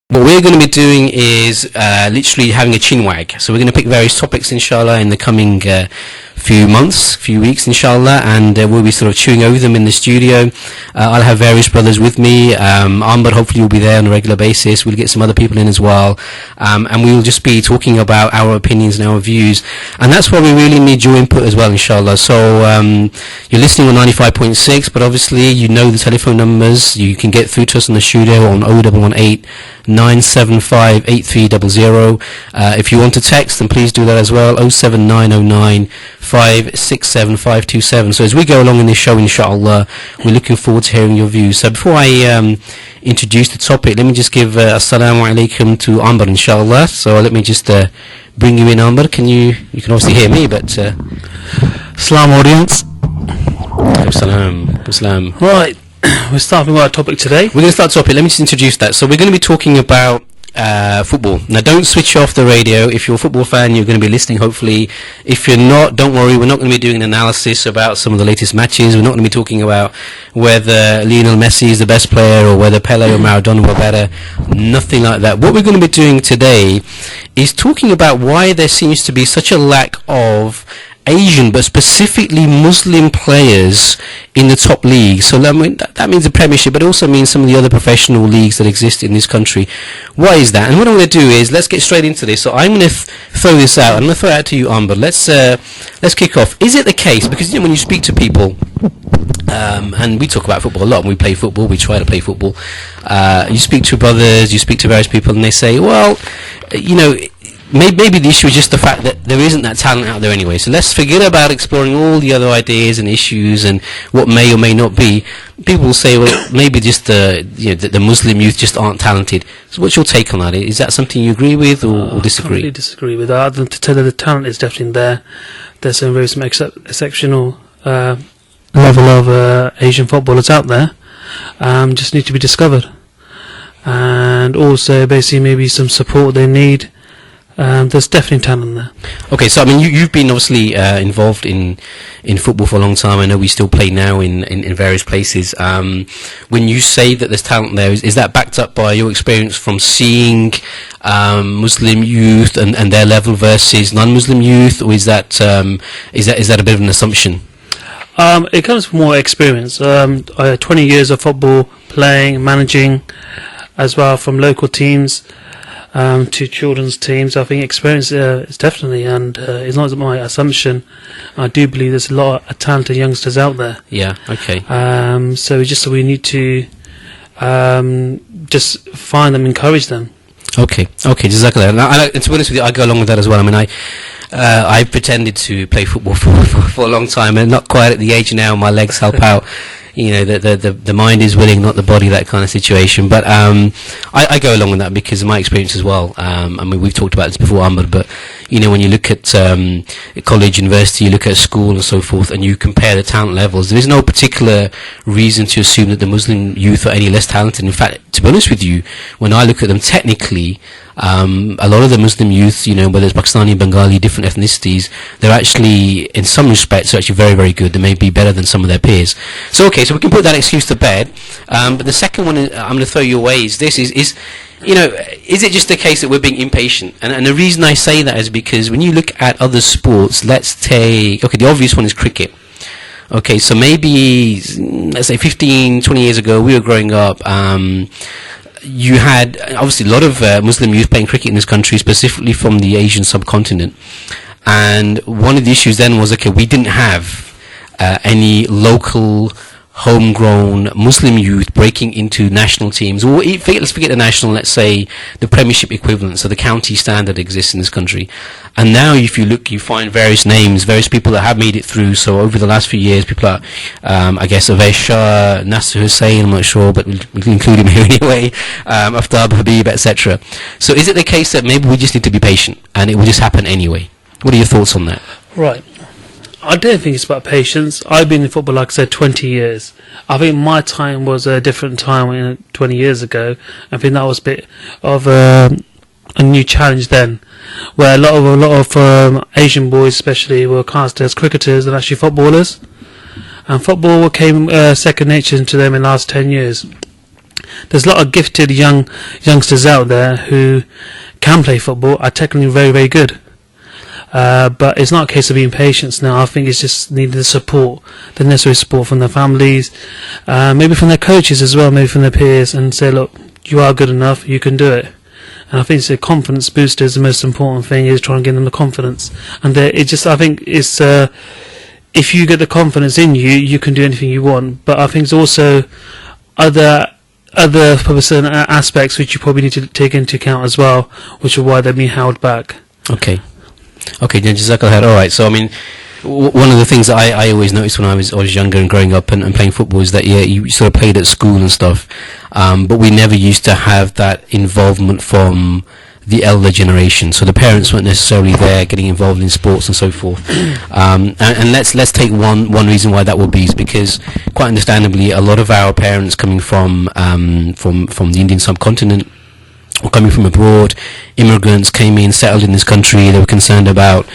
What we're going to be doing is literally having a chinwag. So we're going to pick various topics, inshallah, in the coming few weeks, inshallah, and we'll be sort of chewing over them in the studio. I'll have various brothers with me. Amber hopefully will be there on a regular basis. We'll get some other people in as well. And we'll just be talking about our opinions and our views. And that's why we really need your input as well, inshallah. So you're listening on 95.6, but obviously you know the telephone numbers. You can get through to us in the studio on 0118 975 8300. If you want to text, then please do that as well. 07909 567 527. So as we go along in this show, inshallah, we're looking forward to hearing your views. So before I introduce the topic, let me just give assalamu alaikum to Amber, inshallah. So let me just bring you in, Amber. You can obviously hear me, but Salam audience. Salam. Right, we're starting with our topic today. We're going to start the topic. Let me just introduce that. So we're going to be talking about football. Now, don't switch off the radio. If you're a football fan, you're going to be listening, hopefully. If you're not, don't worry. We're not going to be doing an analysis about some of the latest matches. We're not going to be talking about whether Lionel Messi is the best player or whether Pele or Maradona were better. Nothing like that. What we're going to be doing today is talking about why there seems to be such a lack of Asian, but specifically Muslim players in the top leagues. So that means the Premiership, but it also means some of the other professional leagues that exist in this country. Why is that? And what I'm going to do is, let's get straight into this. So I'm going to throw this out. I'm going to throw it out to you, Amber. Let's kick off. Is it the case, because when you speak to people, and we talk about football a lot, and we play football, we try to play football, you speak to brothers, you speak to various people, and they say, well, maybe the issue is just the fact that there isn't that talent out there anyway. So let's forget about exploring all the other ideas and issues and what may or may not be. People will say, well, maybe just the Muslim youth just aren't talented. So what's your take on that? Is that something you agree with or disagree? I completely disagree with that. Other than to tell you the talent is definitely there. There's some very exceptional level of Asian footballers out there. Just need to be discovered. And also basically maybe some support they need. There's definitely talent there. Okay, so I mean, you've been obviously involved in football for a long time. I know we still play now in various places. When you say that there's talent there, is that backed up by your experience from seeing Muslim youth and their level versus non-Muslim youth, or is that a bit of an assumption? It comes from more experience. I had 20 years of football playing, managing, as well from local teams. To children's teams. I think experience is definitely, and it's not my assumption. I do believe there's a lot of talented youngsters out there. Yeah. Okay. So we need to just find them, encourage them. Okay. Jazakallah. Now, to be honest with you, I go along with that as well. I mean, I pretended to play football for a long time, and not quite at the age now. My legs help out. The mind is willing, not the body, that kind of situation. But I go along with that because of my experience as well. I mean, we've talked about this before, Amber, but when you look at college, university, you look at school and so forth, and you compare the talent levels, there is no particular reason to assume that the Muslim youth are any less talented. In fact, to be honest with you, when I look at them technically, a lot of the Muslim youth, whether it's Pakistani, Bengali, different ethnicities, they're actually, in some respects, are actually very, very good. They may be better than some of their peers. So, okay, so we can put that excuse to bed. But the second one I'm going to throw you away is this: is it just the case that we're being impatient? And the reason I say that is because when you look at other sports, the obvious one is cricket. Okay, so maybe, let's say 15, 20 years ago, we were growing up, you had obviously a lot of Muslim youth playing cricket in this country, specifically from the Asian subcontinent. And one of the issues then was, we didn't have any local homegrown Muslim youth breaking into national teams, or let's forget the national, let's say the Premiership equivalent, so the county standard exists in this country. And now if you look, you find various names, various people that have made it through. So over the last few years, people are, I guess, Avais Shah, Nasser Hussain, I'm not sure, but we can include him here anyway, Aftab Habib, etc. So is it the case that maybe we just need to be patient and it will just happen anyway? What are your thoughts on that? Right. I don't think it's about patience. I've been in football, like I said, 20 years. I think my time was a different time 20 years ago. I think that was a bit of a new challenge then, where a lot of Asian boys especially were cast as cricketers and actually footballers. And football came second nature to them in the last 10 years. there's a lot of gifted youngsters out there who can play football, are technically very, very good. But it's not a case of being patient now. I think it's just needing the support, the necessary support from their families, maybe from their coaches as well, maybe from their peers, and say, look, you are good enough, you can do it. And I think it's a confidence booster is the most important thing, is trying to give them the confidence. And I think it's, if you get the confidence in you, you can do anything you want. But I think it's also other probably certain aspects which you probably need to take into account as well, which are why they're being held back. Okay, then Jazakallah khair. All right. So I mean, one of the things that I always noticed when I was younger and growing up and playing football is that you sort of played at school and stuff, but we never used to have that involvement from the elder generation. So the parents weren't necessarily there getting involved in sports and so forth. And let's take one reason why that would be, is because quite understandably a lot of our parents coming from the Indian subcontinent or coming from abroad, immigrants came in, settled in this country. They were concerned about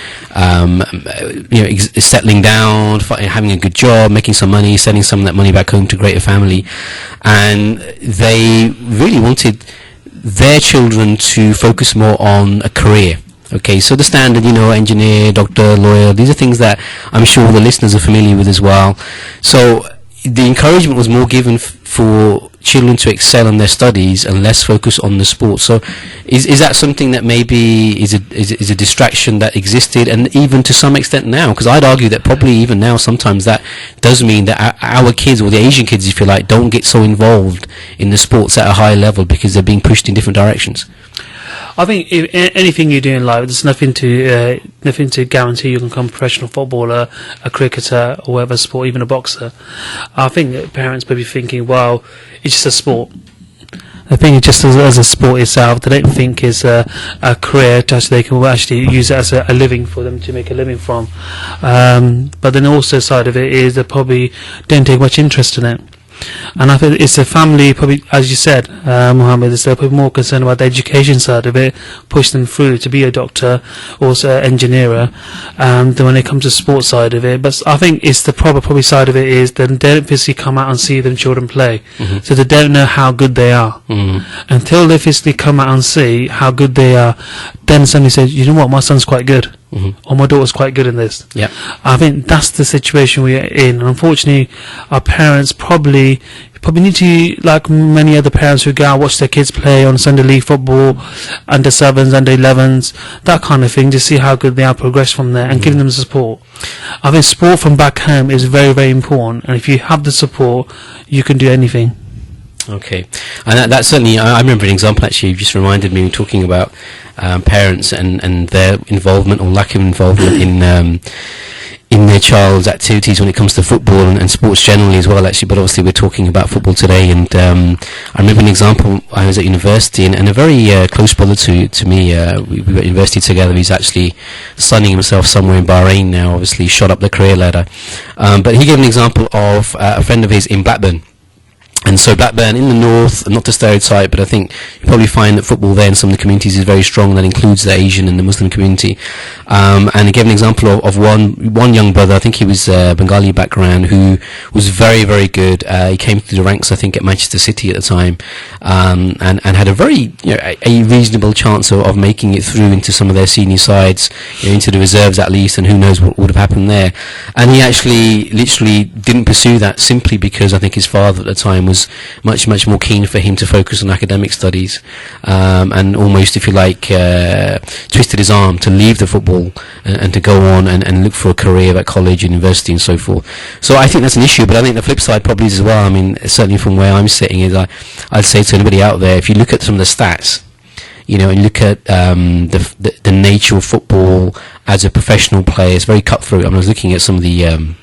settling down, having a good job, making some money, sending some of that money back home to create a family, and they really wanted their children to focus more on a career. Okay, so the standard, engineer, doctor, lawyer, these are things that I'm sure the listeners are familiar with as well. So the encouragement was more given for children to excel in their studies and less focus on the sport. So is that something that maybe is a distraction that existed, and even to some extent now? Because I'd argue that probably even now sometimes that does mean that our kids, or the Asian kids if you like, don't get so involved in the sports at a high level because they're being pushed in different directions. I think if anything you do in life, there's nothing to guarantee you can become a professional footballer, a cricketer, or whatever sport, even a boxer. I think that parents may be thinking, well, it's just a sport. I think it just as a sport itself. They don't think it's a career that they can actually use it as a living for them to make a living from. But then also side of it is they probably don't take much interest in it. And I think it's a family, probably, as you said, Mohammed, they're probably more concerned about the education side of it, push them through to be a doctor, also an engineer, than when it comes to sports side of it. But I think it's the probably side of it is that they don't physically come out and see them children play. Mm-hmm. So they don't know how good they are. Mm-hmm. Until they physically come out and see how good they are, then somebody says, you know what, my son's quite good. Mm-hmm. Or my daughter's quite good in this. Yeah, I think that's the situation we're in. And unfortunately, our parents probably need to, like many other parents who go out and watch their kids play on Sunday league football, under 7s, under 11s, that kind of thing, to see how good they are, progress from there, and mm-hmm. giving them support. I think support from back home is very, very important. And if you have the support, you can do anything. Okay, and that certainly, I remember an example actually. You just reminded me, talking about parents and their involvement or lack of involvement in their child's activities when it comes to football and sports generally as well, actually. But obviously we're talking about football today, and I remember an example. I was at university, and a very close brother to me, we were at university together. He's actually sunning himself somewhere in Bahrain now, obviously shot up the career ladder, but he gave an example of a friend of his in Blackburn. And so Blackburn in the north, not to stereotype, but I think you probably find that football there in some of the communities is very strong. That includes the Asian and the Muslim community. And he gave an example of one young brother. I think he was Bengali background, who was very, very good. He came through the ranks, I think, at Manchester City at the time, and had a very a reasonable chance of making it through into some of their senior sides, into the reserves at least, and who knows what would have happened there. And he actually literally didn't pursue that simply because I think his father at the time was much more keen for him to focus on academic studies, and almost, if you like, twisted his arm to leave the football and to go on and look for a career at college, university, and so forth. So I think that's an issue, but I think the flip side probably is as well. I mean, certainly from where I'm sitting is I'd say to anybody out there, if you look at some of the stats, and look at the nature of football as a professional player, it's very cutthroat. I was looking at some of the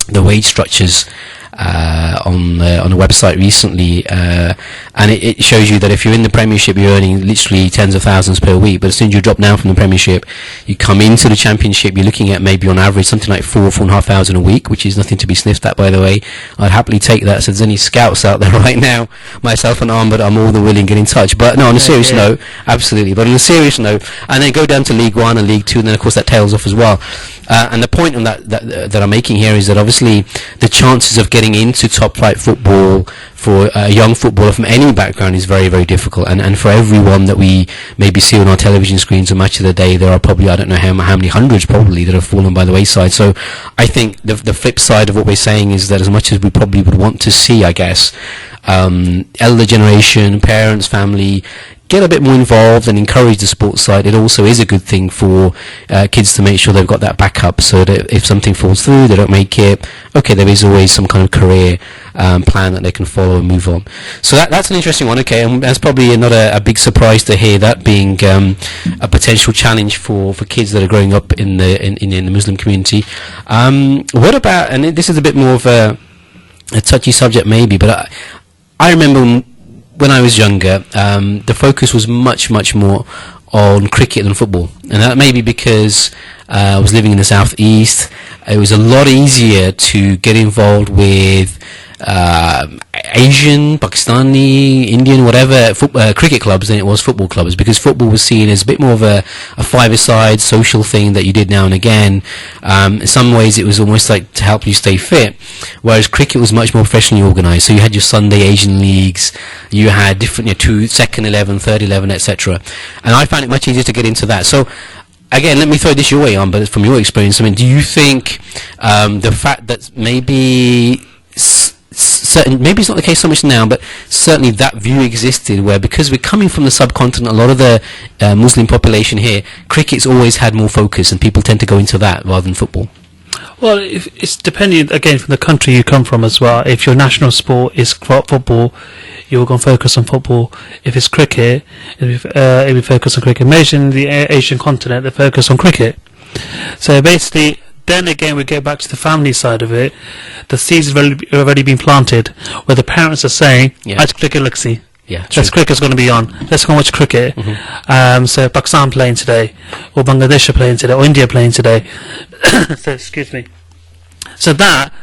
wage structures on a website recently, and it shows you that if you're in the Premiership, you're earning literally tens of thousands per week. But as soon as you drop down from the Premiership, you come into the Championship, you're looking at maybe on average something like 4,500 a week, which is nothing to be sniffed at, by the way. I'd happily take that. So if there's any scouts out there right now, myself and Ahmed are more than willing to get in touch. But no, on a serious note, absolutely. But on a serious note, and then go down to League One and League Two, and then of course that tails off as well. And the point on that I'm making here is that obviously the chances of getting into top flight football for a young footballer from any background is very, very difficult. And for everyone that we maybe see on our television screens on Match of the Day, there are probably, I don't know how many hundreds probably that have fallen by the wayside. So I think the flip side of what we're saying is that as much as we probably would want to see, I guess, elder generation, parents, family, get a bit more involved and encourage the sports side, it also is a good thing for kids to make sure they've got that backup, so that if something falls through, they don't make it, okay, there is always some kind of career plan that they can follow and move on. So that's an interesting one, okay, and that's probably not a big surprise to hear that being a potential challenge for kids that are growing up in the Muslim community. What about, and this is a bit more of a touchy subject maybe, but I remember when I was younger, the focus was much more on cricket than football, and that may be because I was living in the southeast. It was a lot easier to get involved with Asian, Pakistani, Indian, whatever cricket clubs than it was football clubs, because football was seen as a bit more of a five-a-side social thing that you did now and again. In some ways it was almost like to help you stay fit, whereas cricket was much more professionally organised. So you had your Sunday Asian leagues, you had different, second 11, third 11, etc. And I found it much easier to get into that. So again, let me throw this your way on, but from your experience, I mean, do you think the fact that maybe maybe it's not the case so much now, but certainly that view existed where, because we're coming from the subcontinent, a lot of the Muslim population here, cricket's always had more focus and people tend to go into that rather than football? Well, it's depending, again, from the country you come from as well. If your national sport is football, you're going to focus on football. If it's cricket, if we focus on cricket. Major in the Asian continent, they focus on cricket. So basically, then again, we get back to the family side of it. The seeds have already been planted, where the parents are saying, "That's cricket, look, see. Yeah, that's cricket's going to be on. Let's go and watch cricket." Mm-hmm. So Pakistan playing today, or Bangladesh are playing today, or India playing today. So excuse me. So that,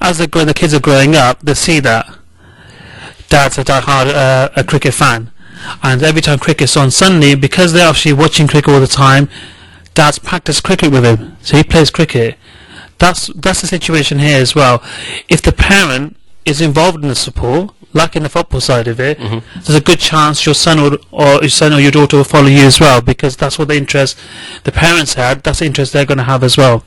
as the kids are growing up, they see that dad's a diehard a cricket fan, and every time cricket's on suddenly, because they're actually watching cricket all the time, dad's practiced cricket with him, so he plays cricket. That's the situation here as well. If the parent is involved in the support, like in the football side of it, there's a good chance your son or your daughter will follow you as well, because that's what the interest the parents had, that's the interest they're going to have as well.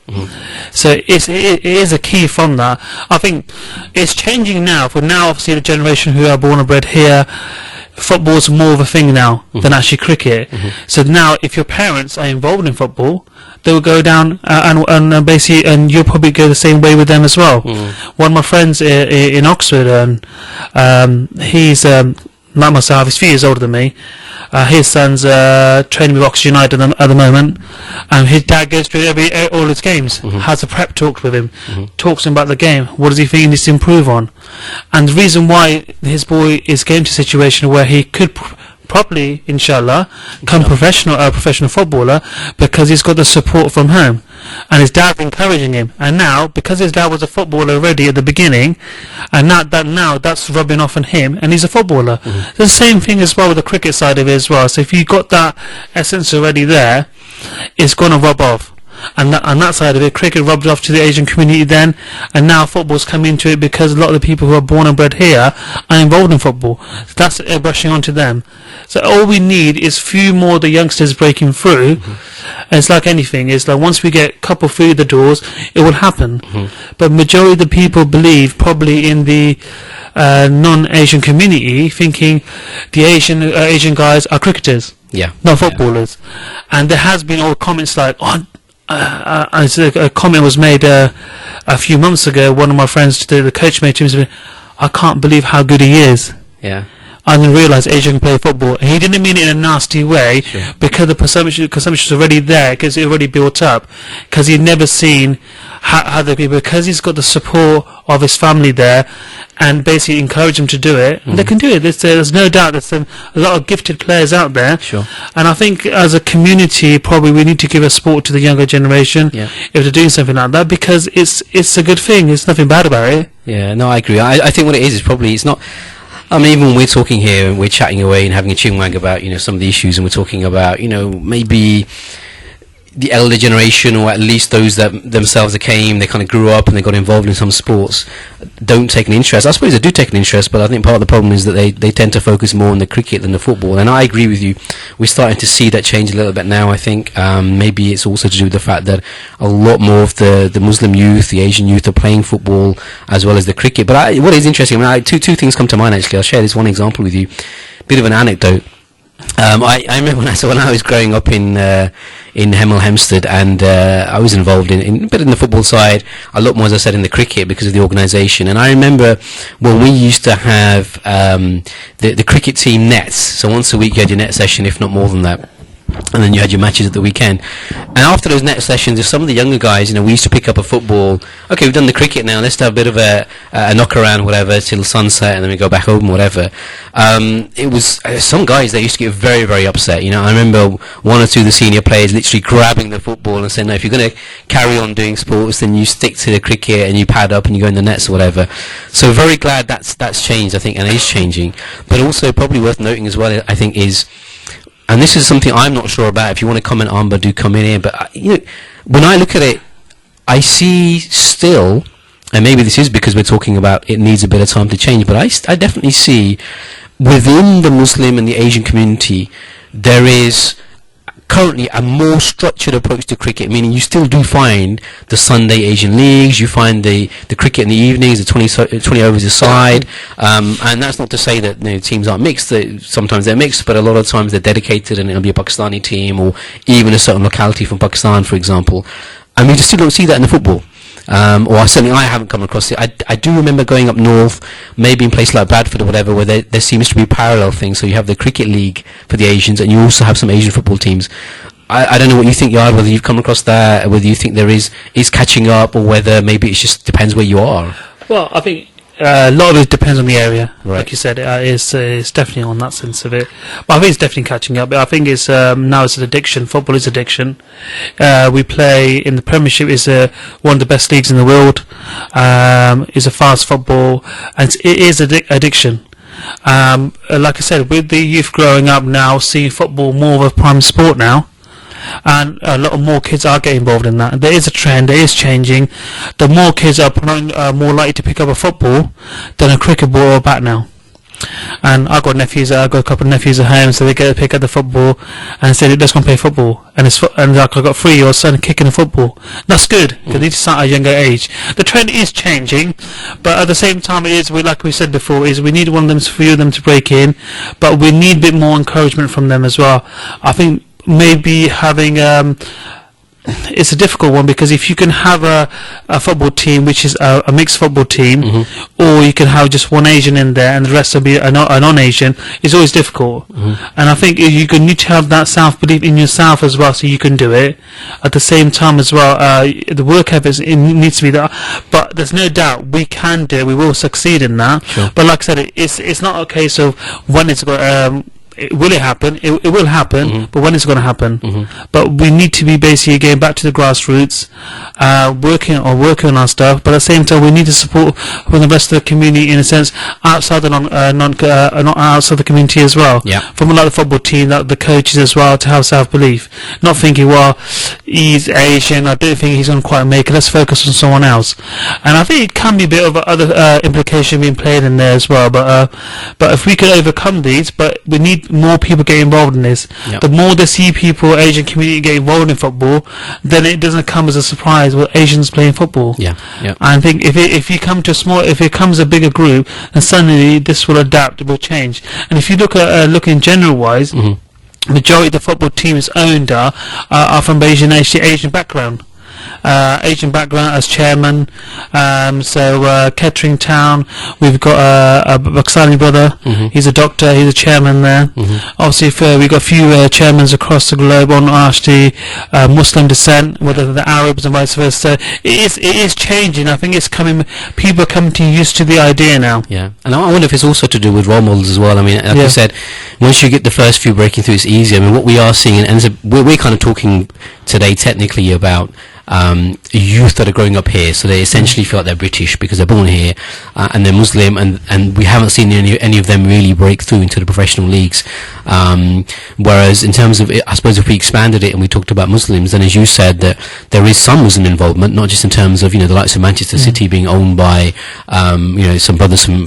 So it is a key from that. I think it's changing now. For now, obviously, the generation who are born and bred here, football's more of a thing now than actually cricket. So now, if your parents are involved in football, they will go down and basically, and you'll probably go the same way with them as well. One of my friends in Oxford, and he's like myself, he's a few years older than me. His son's training with Oxford United at the moment, and his dad goes through all his games, has a prep talk with him, talks to him about the game, what does he think he needs to improve on, and the reason why his boy is getting to a situation where he could probably, inshallah, become professional footballer, because he's got the support from home, and his dad encouraging him. And now, because his dad was a footballer already at the beginning, and now that's rubbing off on him, and he's a footballer. The same thing as well with the cricket side of it as well. So if you've got that essence already there, it's going to rub off. And that side of it, cricket rubbed off to the Asian community then, and now football's come into it because a lot of the people who are born and bred here are involved in football. So that's brushing onto them. So all we need is few more of the youngsters breaking through. And it's like anything, it's like once we get a couple through the doors, it will happen. But majority of the people believe probably in the non-Asian community, thinking the Asian guys are cricketers, not footballers. And there has been all comments like, a comment was made a few months ago. One of my friends, the coach, made to him, said, "I can't believe how good he is." I didn't realise Asia can play football. And he didn't mean it in a nasty way, because the consumption was already there, because it already built up, because he'd never seen how the people, because he's got the support of his family there, and basically encourage them to do it, and they can do it. There's no doubt there's a lot of gifted players out there, and I think as a community, probably we need to give a support to the younger generation if they're doing something like that, because it's a good thing. There's nothing bad about it. Yeah, no, I agree. I think what it is probably, it's not, I mean, even when we're talking here and we're chatting away and having a chinwag about, some of the issues, and we're talking about, maybe the elder generation, or at least those that themselves that came, they kind of grew up and they got involved in some sports, don't take an interest. I suppose they do take an interest, but I think part of the problem is that they tend to focus more on the cricket than the football. And I agree with you. We're starting to see that change a little bit now, I think. Maybe it's also to do with the fact that a lot more of the Muslim youth, the Asian youth are playing football as well as the cricket. But what is interesting, two things come to mind actually. I'll share this one example with you. Bit of an anecdote. I remember when I was growing up in Hemel Hempstead, and I was involved in a bit in the football side, a lot more, as I said, in the cricket because of the organisation. And I remember when we used to have the cricket team nets. So once a week you had your net session, if not more than that. And then you had your matches at the weekend. And after those net sessions, if some of the younger guys, we used to pick up a football. Okay, we've done the cricket now. Let's have a bit of a knock around, whatever, till sunset, and then we go back home, whatever. It was some guys that used to get very, very upset. I remember one or two of the senior players literally grabbing the football and saying, "No, if you're going to carry on doing sports, then you stick to the cricket and you pad up and you go in the nets or whatever." So very glad that's changed, I think, and is changing. But also probably worth noting as well, I think, is. And this is something I'm not sure about. If you want to comment on, but do come in here. But when I look at it, I see still, and maybe this is because we're talking about it needs a bit of time to change, but I definitely see within the Muslim and the Asian community, there is currently a more structured approach to cricket, meaning you still do find the Sunday Asian leagues, you find the cricket in the evenings, the 20 overs a side, and that's not to say that teams aren't mixed. Sometimes they're mixed, but a lot of times they're dedicated, and it'll be a Pakistani team or even a certain locality from Pakistan, for example. And we just still don't see that in the football. Or certainly I haven't come across it. I do remember going up north, maybe in places like Bradford or whatever, where there seems to be parallel things. So you have the cricket league for the Asians, and you also have some Asian football teams. I don't know what you think, Yard, whether you've come across that, whether you think there is catching up, or whether maybe it just depends where you are. Well, I think a lot of it depends on the area. Right. Like you said, it's definitely on that sense of it. But I think it's definitely catching up. But I think it's now it's an addiction. Football is addiction. We play in the Premiership. Is one of the best leagues in the world. It's a fast football, and it is addiction. Like I said, with the youth growing up now, seeing football more of a prime sport now. And a lot of more kids are getting involved in that. There is a trend. It is changing. The more kids are more likely to pick up a football than a cricket ball or a bat now. And I've got nephews. I've got a couple of nephews at home, so they get to pick up the football and say, "Let's go and play football." And like I've got a 3-year-old son kicking the football. That's good because they need to start at a younger age. The trend is changing, but at the same time, it is like we said before, is we need one of them, few of them to break in, but we need a bit more encouragement from them as well. I think. Maybe having it's a difficult one, because if you can have a football team which is a mixed football team, or you can have just one Asian in there and the rest will be a non-Asian, it's always difficult. And I think you need to have that self-belief in yourself as well, so you can do it. At the same time as well, the work ethic needs to be there. But there's no doubt we can do it. We will succeed in that. Sure. But like I said, it's not a case of when it's will it happen? It will happen, but when it's going to happen? But we need to be basically getting back to the grassroots, working on our stuff. But at the same time, we need to support from the rest of the community in a sense outside the not outside the community as well. Yeah. From like the football team, like the coaches as well, to have self-belief. Not thinking, well, he's Asian, I don't think he's going to quite make it. Let's focus on someone else. And I think it can be a bit of other implication being played in there as well. But if we could overcome these, but we need more people get involved in this. Yep. The more they see people, Asian community get involved in football, then it doesn't come as a surprise with Asians playing football. Yeah. I think if you come to if it comes a bigger group, then suddenly this will adapt, it will change. And if you look in general wise, majority of the football teams owned are from Asian background. Asian background as chairman. So Kettering Town, we've got a Pakistani brother. He's a doctor. He's a chairman there. Obviously, we've got a few chairmans across the globe on actually Muslim descent, whether they're Arabs and vice versa. It is changing. I think it's coming. People are coming used to the idea now. Yeah, and I wonder if it's also to do with role models as well. I mean, like you said, once you get the first few breaking through, it's easier. I mean, what we are seeing, and we're kind of talking today technically about youth that are growing up here. So they essentially feel like they're British because they're born here, and they're Muslim, and we haven't seen any of them really break through into the professional leagues. Whereas in terms of, I suppose if we expanded it and we talked about Muslims, then as you said, that there is some Muslim involvement, not just in terms of, the likes of Manchester City being owned by, some brothers from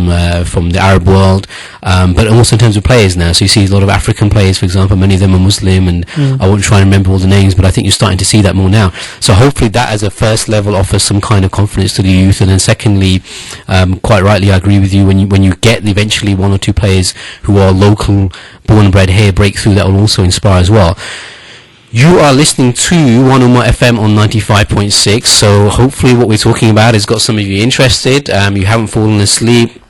the Arab world, but also in terms of players now. So you see a lot of African players, for example, many of them are Muslim, and I won't try and remember all the names, but I think you're starting to see that more now. So hopefully that as a first level offers some kind of confidence to the youth, and then secondly, quite rightly, I agree with you, when you get eventually one or two players who are local, born and bred here, break through, that will also inspire as well. You are listening to One Ummah FM on 95.6, so hopefully what we're talking about has got some of you interested. You haven't fallen asleep.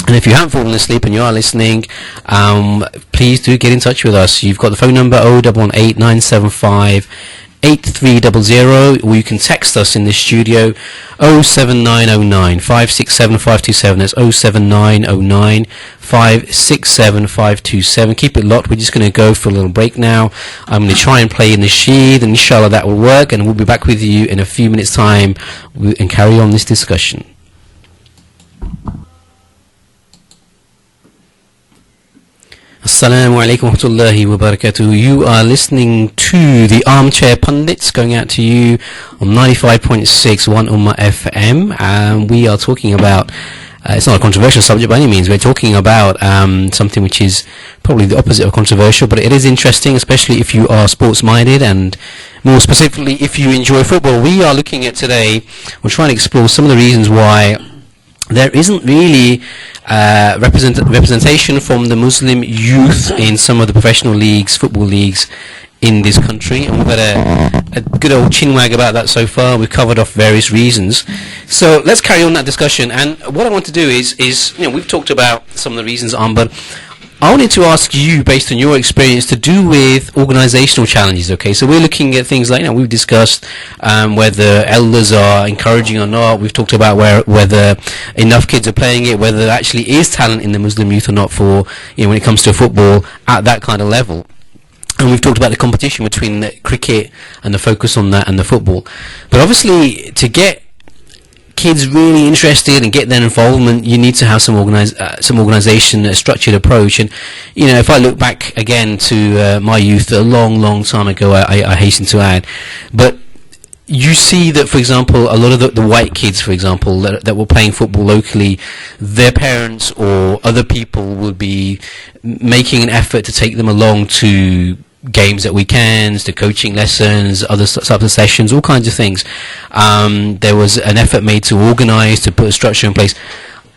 And if you haven't fallen asleep and you are listening, please do get in touch with us. You've got the phone number 0118 975 8300, or you can text us in the studio 07909 567 527. That's 07909 567 527. Keep it locked. We're just going to go for a little break now. I'm going to try and play in the sheet, and inshallah that will work, and we'll be back with you in a few minutes time and carry on this discussion. Assalamu alaikum wa rahmatullahi wa barakatuh. You are listening to the Armchair Punditz, going out to you on 95.6 One Ummah FM. And we are talking about, it's not a controversial subject by any means, we're talking about something which is probably the opposite of controversial, but it is interesting, especially if you are sports minded, and more specifically if you enjoy football. We are looking at today, we're trying to explore some of the reasons why there isn't really representation from the Muslim youth in some of the professional leagues, football leagues in this country, and we've had a good old chinwag about that so far. We've covered off various reasons, so let's carry on that discussion. And what I want to do is we've talked about some of the reasons but I wanted to ask you, based on your experience, to do with organisational challenges. Okay, so we're looking at things like, we've discussed whether elders are encouraging or not. We've talked about whether enough kids are playing it, whether there actually is talent in the Muslim youth or not for, when it comes to football at that kind of level. And we've talked about the competition between the cricket and the focus on that and the football. But obviously, to get kids really interested and get their involvement, you need to have some organisation, a structured approach. And if I look back again to my youth a long time ago, I hasten to add, but you see that, for example, a lot of the white kids, for example, that were playing football locally, their parents or other people would be making an effort to take them along to games at weekends, to coaching lessons, other types of sessions, all kinds of things. There was an effort made to organise, to put a structure in place.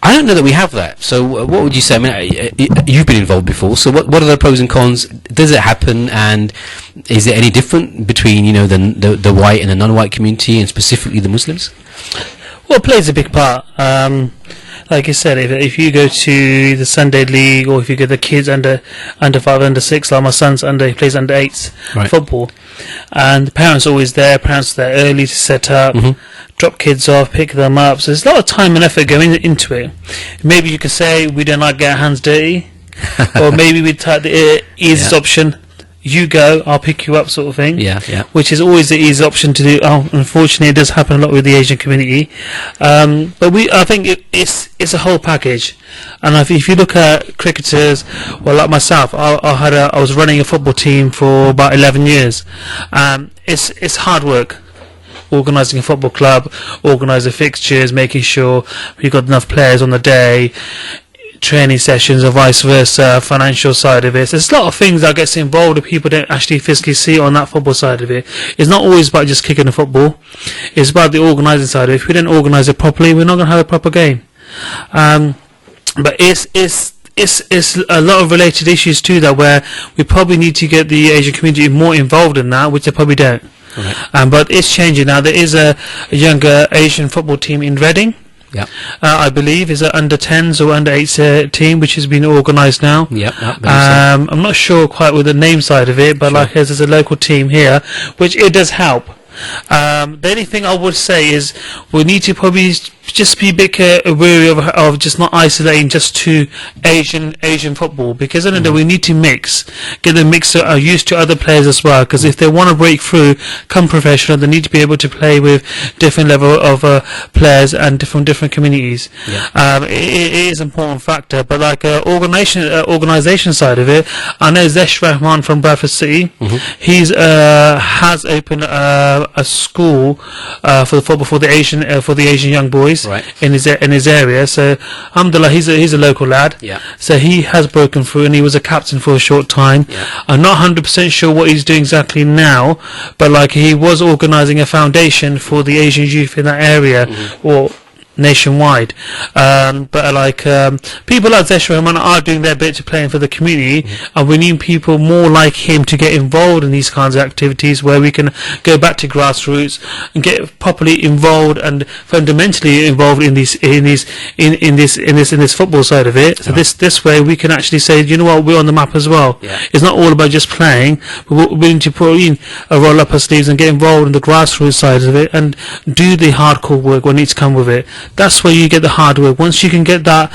I don't know that we have that. So what would you say? I mean, you've been involved before, so what are the pros and cons? Does it happen, and is it any different between the white and the non-white community, and specifically the Muslims? Well, it plays a big part. Like I said, if you go to the Sunday League, or if you get the kids under 5, under 6, like my son's he plays under 8s football, and the parents are always there. Parents are there early to set up, drop kids off, pick them up. So there's a lot of time and effort going into it. Maybe you could say we don't like get our hands dirty, or maybe we take the easiest option. You go, I'll pick you up, sort of thing. Yeah. Which is always the easy option to do. Unfortunately, it does happen a lot with the Asian community. But I think it's a whole package. And if you look at cricketers, well, like myself, I was running a football team for about 11 years. It's hard work. Organising a football club, organising fixtures, making sure you've got enough players on the day, training sessions or vice versa, financial side of it. There's a lot of things that gets involved that people don't actually physically see on that football side of it. It's not always about just kicking the football. It's about the organising side of it. If we don't organise it properly, we're not going to have a proper game. But it's a lot of related issues to that, where we probably need to get the Asian community more involved in that, which they probably don't. Right. But it's changing now. There is a younger Asian football team in Reading. Yeah, I believe is an under 10s or under 8s team, which has been organised now. I'm not sure quite with the name side of it, but like there's a local team here, which it does help. The only thing I would say is we need to probably just be a bit wary of just not isolating just to Asian football, because I know we need to get them mixed used to other players as well, because if they want to break through, come professional, they need to be able to play with different level of players and different communities. It is an important factor, but like organisation side of it, I know Zesh Rahman from Bradford City, he's has opened a school for the football for the Asian young boys in his area. So alhamdulillah, he's a local lad. So he has broken through, and he was a captain for a short time. I'm not 100% sure what he's doing exactly now, but like he was organising a foundation for the Asian youth in that area, or nationwide. But like people like Zesh Rahman are doing their bit to playing for the community, and we need people more like him to get involved in these kinds of activities, where we can go back to grassroots and get properly involved and fundamentally involved in this football side of it. So this way we can actually say, you know what, we're on the map as well. It's not all about just playing, but we need to put in roll up our sleeves and get involved in the grassroots side of it and do the hardcore work what needs to come with it. That's where you get the hard work. Once you can get that,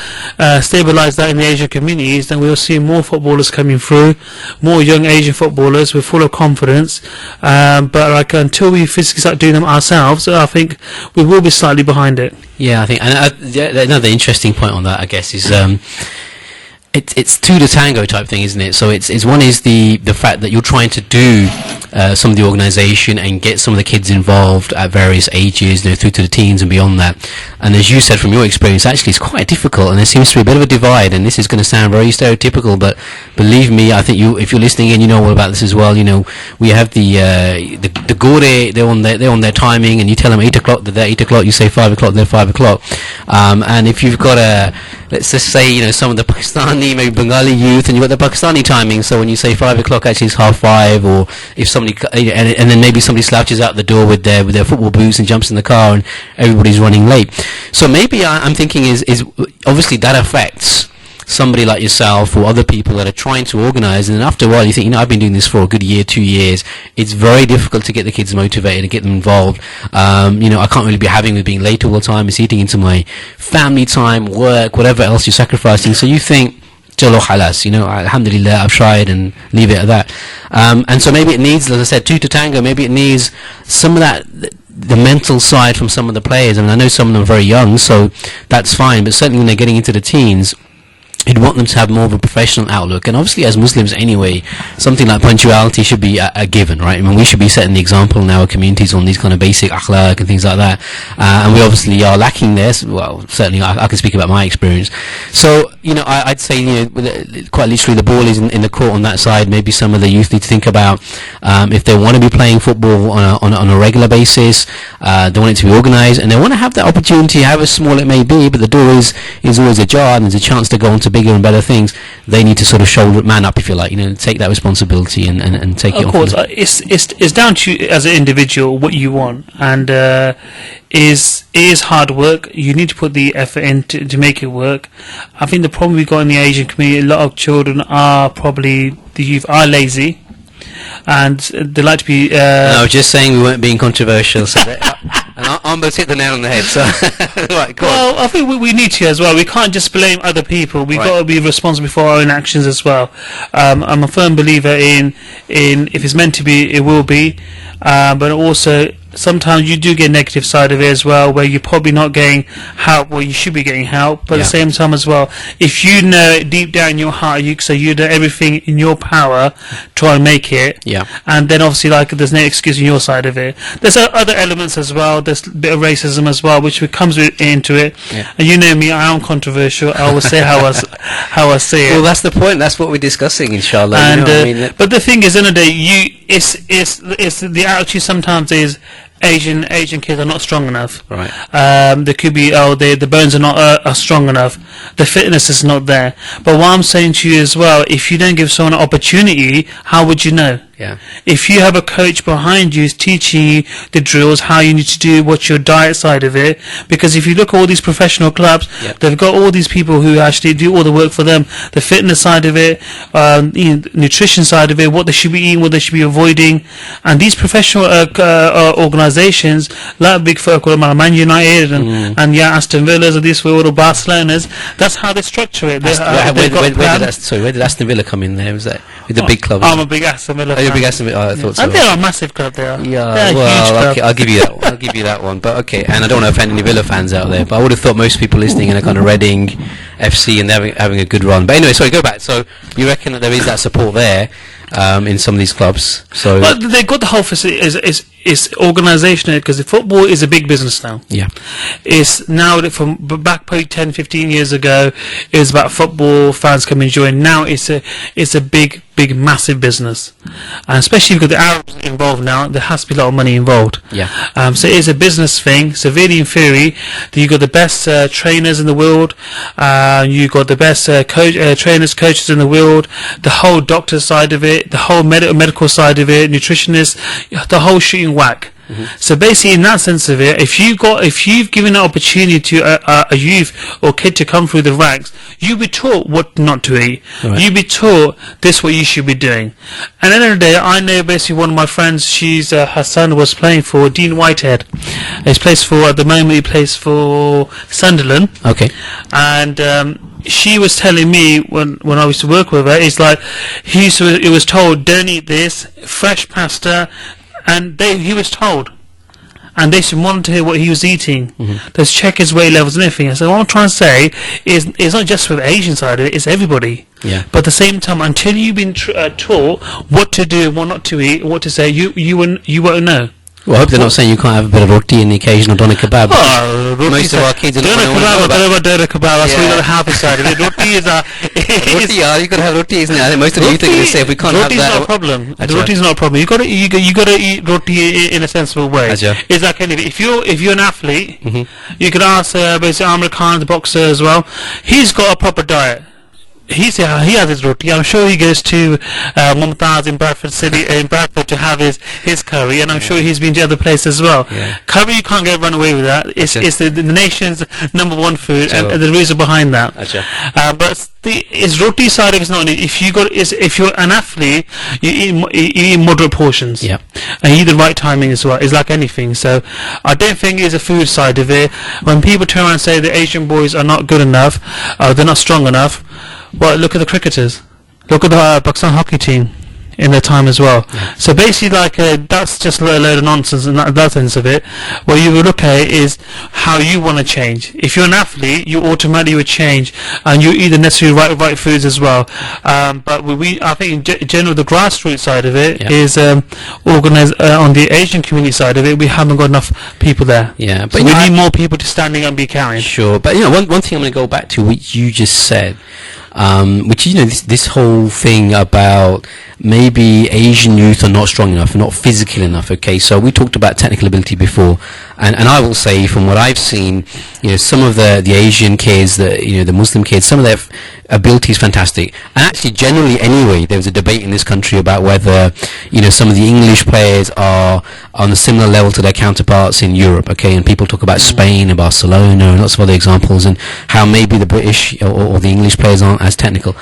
stabilise that in the Asian communities, then we'll see more footballers coming through, more young Asian footballers. We're full of confidence. But like until we physically start doing them ourselves, I think we will be slightly behind it. Yeah, I think, and another interesting point on that, I guess, is it's two to tango type thing, isn't it? So it's one is the fact that you're trying to do some of the organisation and get some of the kids involved at various ages, through to the teens and beyond that. And as you said from your experience, actually it's quite difficult, and there seems to be a bit of a divide. And this is going to sound very stereotypical, but believe me, I think if you're listening in, you know all about this as well. We have the gore, they're on their timing, and you tell them 8 o'clock, they're there 8 o'clock. You say 5 o'clock, they're 5 o'clock. And if you've got let's just say, some of the Pakistani, maybe Bengali youth, and you've got the Pakistani timing, so when you say 5 o'clock, actually it's 5:30, or if somebody, and then maybe somebody slouches out the door with their football boots and jumps in the car, and everybody's running late. So maybe I'm thinking is obviously that affects somebody like yourself or other people that are trying to organise, and then after a while you think, I've been doing this for a good year, 2 years, it's very difficult to get the kids motivated and get them involved. I can't really be having with being late all the time. It's eating into my family time, work, whatever else you're sacrificing. So you think, Chalo halas, alhamdulillah, I've tried, and leave it at that. And so maybe it needs, as I said, two to tango. Maybe it needs some of that, the mental side from some of the players. I mean, I know some of them are very young, so that's fine, but certainly when they're getting into the teens, you'd want them to have more of a professional outlook. And obviously as Muslims anyway, something like punctuality should be a given, right? I mean, we should be setting the example in our communities on these kind of basic akhlaq and things like that. And we obviously are lacking this. Well, certainly I can speak about my experience. So, I'd say, quite literally the ball is in the court on that side. Maybe some of the youth need to think about, if they want to be playing football on a regular basis, they want it to be organised, and they want to have that opportunity, however small it may be, but the door is always ajar, and there's a chance to go on to bigger and better things. They need to sort of shoulder man up, if you like, take that responsibility and take it on. Of course, it's down to you as an individual what you want, and it is hard work. You need to put the effort in to make it work. I think the problem we've got in the Asian community, a lot of children are probably, the youth are lazy, and they like to be... No, I was just saying we weren't being controversial, so and I'm going to hit the nail on the head. So, right, go on. Well, I think we need to as well. We can't just blame other people. We've got to be responsible for our own actions as well. I'm a firm believer in if it's meant to be, it will be. But also, sometimes you do get a negative side of it as well, where you're probably not getting help where you should be getting help. But at the same time as well, if you know deep down in your heart, you do everything in your power to try and make it. Yeah. And then obviously, there's no excuse on your side of it. There's other elements as well. There's a bit of racism as well, which comes into it. Yeah. And you know me, I am controversial. I will say how I see it. Well, that's the point. That's what we're discussing, inshallah. And but the thing is, in a day, it's the attitude sometimes is Asian kids are not strong enough. Right. There could be the bones are not are strong enough. The fitness is not there. But what I'm saying to you as well, if you don't give someone an opportunity, how would you know? Yeah. If you have a coach behind you teaching you the drills, how you need to do, what's your diet side of it, because if you look at all these professional clubs, they've got all these people who actually do all the work for them, the fitness side of it, nutrition side of it, what they should be eating, what they should be avoiding, and these professional organizations organisations like big folk, Man United and Aston Villas of this world, or Barcelona's. That's how they structure it. Where did Aston Villa come in there? Was that with the big club? I'm a big Aston Villa fan. You're a big Aston Villa. I thought so. And they're a massive club. They are. Yeah. They're a huge Well, club. okay, I'll give you that. I'll give you that one. But okay, and I don't want to offend any Villa fans out there, but I would have thought most people listening are kind of Reading FC and they're having a good run. But anyway, sorry, go back. So you reckon that there is that support there in some of these clubs? So, but they've got the whole facility. It's organisational, because the football is a big business now. yeah, It's now that from back probably 10, 15 years ago, it was about football fans coming and join. Now it's a big, massive business, and especially with the Arabs involved now, there has to be a lot of money involved. yeah, So it is a business thing. So really, in theory, you got the best trainers in the world. You got the best trainers, coaches in the world. The whole doctor side of it, the whole medical side of it, nutritionists, the whole shooting whack. So basically, in that sense of it, if you've given an opportunity to a youth or kid to come through the ranks, you be taught what not to eat. Right. You be taught this what you should be doing. And at the end of the day, I know basically one of my friends. Her son was playing for Dean Whitehead. He plays for at the moment. He plays for Sunderland. okay, And she was telling me when I used to work with her, it's like he was told, don't eat this fresh pasta. And he was told, and they should monitor what he was eating. Let's check his weight levels and everything. So what I'm trying to say is, it's not just for the Asian side of it; it's everybody. yeah. But at the same time, until you've been taught what to do, what not to eat, what to say, you won't know. Well, I hope they're not saying you can't have a bit of roti and the occasional doner kebab. Oh, Most of our kids are not doner going to know about. doner kebab. That's what you got to have inside of it. Roti is Roti, yeah, you got to have roti, isn't it? I think most of the youth are going to say if we can't have roti's that. not a problem. Roti's not a problem. You got to eat roti in a sensible way. Ajah. It's like anything. If you're an athlete, you could ask basically Amir Khan, the boxer as well. He's got a proper diet. He has his roti. I'm sure he goes to Mumtaz in Bradford City in Bradford to have his curry, and I'm sure he's been to other places as well. Yeah. Curry, you can't run away with that. It's the nation's number one food, Sure. and the reason behind that. Ajah. But it's roti side of it's not. If you're an athlete, you eat moderate portions. Yeah. And you eat the right timing as well. It's like anything. So I don't think it's a food side of it. When people turn around and say the Asian boys are not good enough, they're not strong enough. Well, look at the cricketers. Look at the Pakistan hockey team in their time as well. Yeah. So basically, that's just a load of nonsense in that sense of it. What you would look at is how you want to change. If you're an athlete, you automatically would change, and you eat the necessary right foods as well. But I think in general, the grassroots side of it is organised on the Asian community side of it. We haven't got enough people there. Yeah, but so we need more people to standing up and be counted. Sure, but one thing I'm going to go back to, which you just said, which is this whole thing about maybe Asian youth are not strong enough, not physical enough. Okay, so we talked about technical ability before, and I will say from what I've seen, some of the Asian kids, the Muslim kids, some of their ability is fantastic. And actually, generally anyway, there was a debate in this country about whether some of the English players are on a similar level to their counterparts in Europe. Okay, and people talk about Spain and Barcelona and lots of other examples, and how maybe the British or the English players aren't as technical.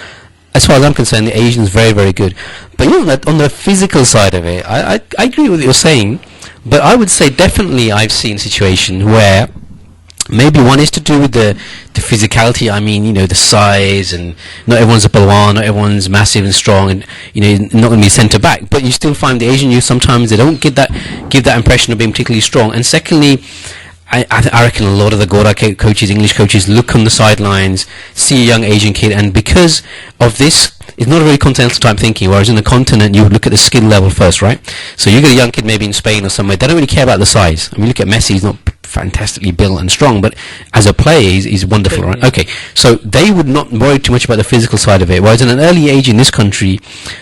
As far as I'm concerned, the Asians very, very good. But on the physical side of it, I agree with what you're saying. But I would say definitely I've seen a situation where maybe one is to do with the physicality. I mean, the size, and not everyone's a Palwan, not everyone's massive and strong, and not going to be centre back. But you still find the Asian youth sometimes they don't give that impression of being particularly strong. And secondly, I reckon a lot of the Gora coaches, English coaches, look on the sidelines, see a young Asian kid, and because of this, it's not a very continental type thinking, whereas in the continent, you would look at the skill level first, right? So you get a young kid maybe in Spain or somewhere, they don't really care about the size. I mean, look at Messi, he's not fantastically built and strong, but as a player, he's wonderful, right? Okay, so they would not worry too much about the physical side of it, whereas in an early age in this country,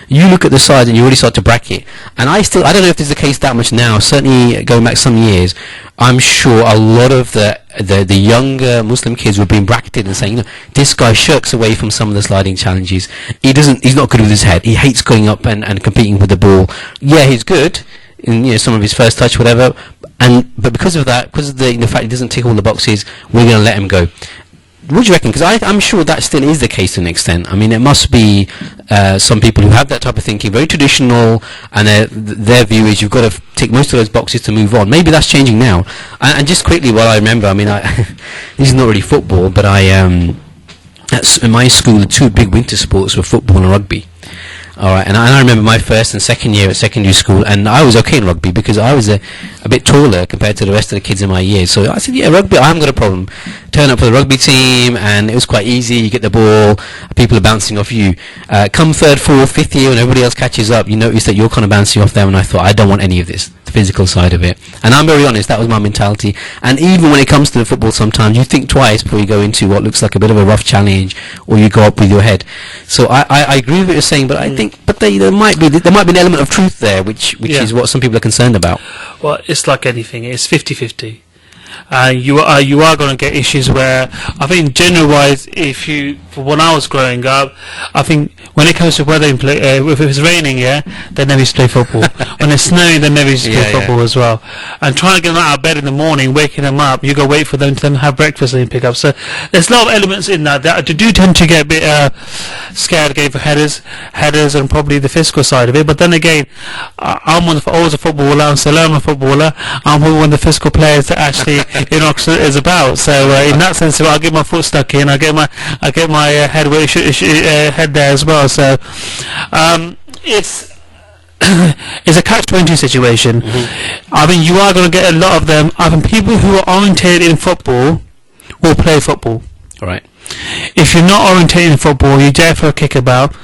you look at the size and you already start to bracket. And I don't know if this is the case that much now, certainly going back some years, I'm sure a lot of the younger Muslim kids were being bracketed and saying, this guy shirks away from some of the sliding challenges. He's not good with his head. He hates going up and competing with the ball. Yeah, he's good in some of his first touch, whatever. But because of that, because of the fact he doesn't tick all the boxes, we're going to let him go. what do you reckon? Because I'm sure that still is the case to an extent. I mean, it must be some people who have that type of thinking, very traditional, and their view is you've got to tick most of those boxes to move on. Maybe that's changing now. And just quickly, what I remember, I mean, this is not really football, but in my school, the two big winter sports were football and rugby. All right, and I remember my first and second year at secondary school, and I was okay in rugby because I was a bit taller compared to the rest of the kids in my year. So I said, yeah, rugby, I haven't got a problem. Turn up for the rugby team, and it was quite easy. You get the ball, people are bouncing off you. Come third, fourth, fifth year, when everybody else catches up, you notice that you're kind of bouncing off them, and I thought, I don't want any of this, the physical side of it. And I'm very honest, that was my mentality. And even when it comes to the football, sometimes you think twice before you go into what looks like a bit of a rough challenge, or you go up with your head. So I agree with what you're saying, but I think, there might be an element of truth there, which is what some people are concerned about. Well, it's like anything; it's 50-50. You are going to get issues where I think general-wise, when I was growing up, I think when it comes to weather, if it was raining, they never used to play football. When it's snowing, they never used to play football as well. And trying to get them out of bed in the morning, waking them up, you got to wait for them to then have breakfast and pick up. So there's a lot of elements in that I do tend to get a bit scared again for headers, and probably the physical side of it. But then again, I'm always a footballer, and so I'm a footballer. I'm one of the physical players that actually is about. So in that sense, I get my foot stuck in, I get my head where it head there as well. So it's a catch-22 situation. I mean, you are going to get a lot of them. I think people who are orientated in football will play football. All right. If you're not orientated in football, you're there for a kickabout,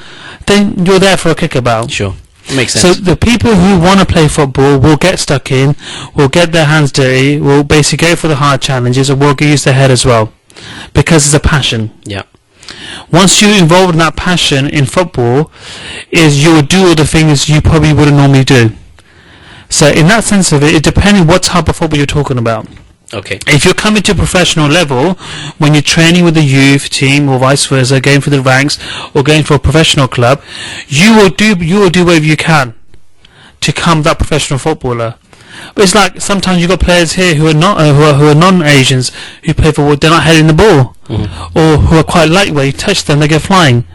then you're there for a kickabout. Sure. Makes sense. So the people who want to play football will get stuck in, will get their hands dirty, will basically go for the hard challenges, and will use their head as well, because it's a passion. Yeah. Once you're involved in that passion in football, you will do all the things you probably wouldn't normally do. So in that sense of it depends what type of football you're talking about. Okay. If you're coming to professional level, when you're training with the youth team or vice versa, going through the ranks or going for a professional club, you will do whatever you can to become that professional footballer. But it's like sometimes you've got players here who are not who are non-Asians who play football, they're not heading the ball, or who are quite lightweight. You touch them, they go flying.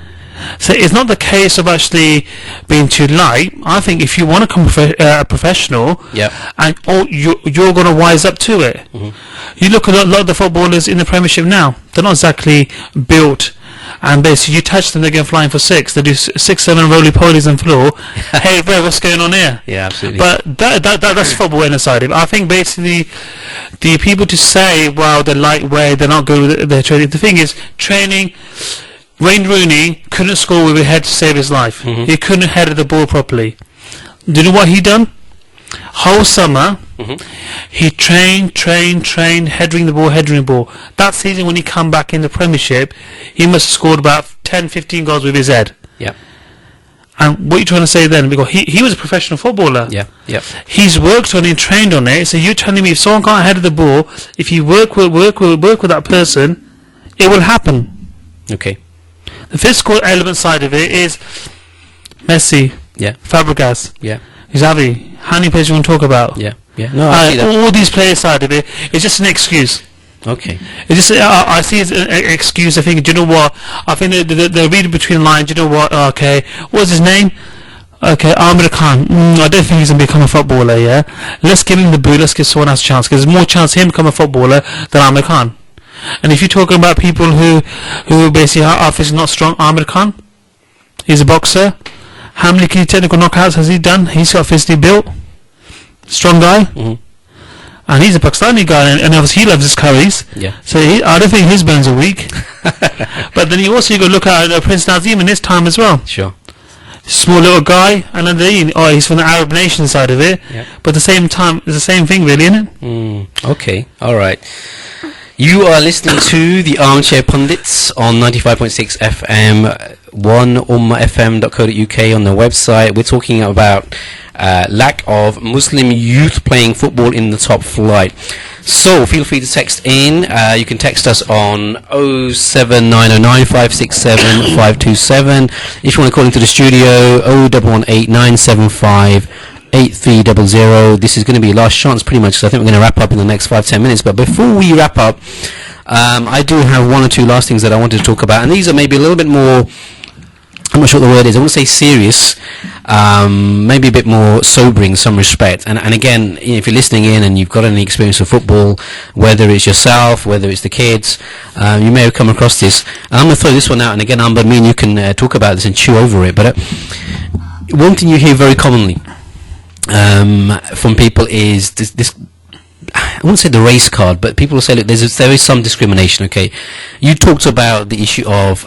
So it's not the case of actually being too light. I think if you want to become a professional, and you're going to wise up to it. You look at a lot of the footballers in the Premiership now; they're not exactly built. And basically, you touch them, they go flying for six. They do 6-7 roly-polies on the floor. Hey, bro, what's going on here? Yeah, absolutely. But that's football inside it. I think basically the people to say, well, they're lightweight, they're not good with their training. The thing is, training. Wayne Rooney couldn't score with his head to save his life. He couldn't head the ball properly. Do you know what he done? Whole summer, he trained, heading the ball. That season when he come back in the Premiership, he must have scored about 10-15 goals with his head. Yeah. And what are you trying to say then? Because he was a professional footballer. Yeah. He's worked on it, trained on it. So you're telling me if someone can't head the ball, if you work with that person, it will happen. Okay. The physical element side of it is Messi, Fabregas, Xavi. How many players you want to talk about? Yeah. No, I see that. All these players side of it, it's just an excuse. Okay. It's just I see it as an excuse. I think, do you know what? I think they're reading between the lines. Do you know what? Okay, what's his name? Okay, Amir Khan. I don't think he's going to become a footballer. Yeah, let's give him the boot. Let's give someone else a chance, because there's more chance of him become a footballer than Amir Khan. And if you're talking about people who basically are physically not strong, Amir Khan, he's a boxer. How many technical knockouts has he done? He's got physically built, strong guy, and he's a Pakistani guy, and obviously he loves his curries. Yeah. So I don't think his bones are weak. But then you also got to look at Prince Nazim in his time as well. Sure. Small little guy, and then he's from the Arab nation side of it. Yeah. But at the same time, it's the same thing, really, isn't it? Okay. All right. You are listening to the Armchair Punditz on 95.6 FM, 1ummahfm.co.uk on the website. We're talking about lack of Muslim youth playing football in the top flight. So feel free to text in. You can text us on 07909 567 527. If you want to call into the studio, 0118 975 8300. This is going to be last chance pretty much, because I think we're going to wrap up in the next 5-10 minutes. But before we wrap up, I do have one or two last things that I wanted to talk about, and these are maybe a little bit more, I'm not sure what the word is, I want to say serious, maybe a bit more sobering in some respect. And again, if you're listening in and you've got any experience with football, whether it's yourself, whether it's the kids, you may have come across this. And I'm going to throw this one out, and again, Amber, me and you can talk about this and chew over it. But one thing you hear very commonly from people is this I won't say the race card, but people will say, look, there is some discrimination. Okay, you talked about the issue of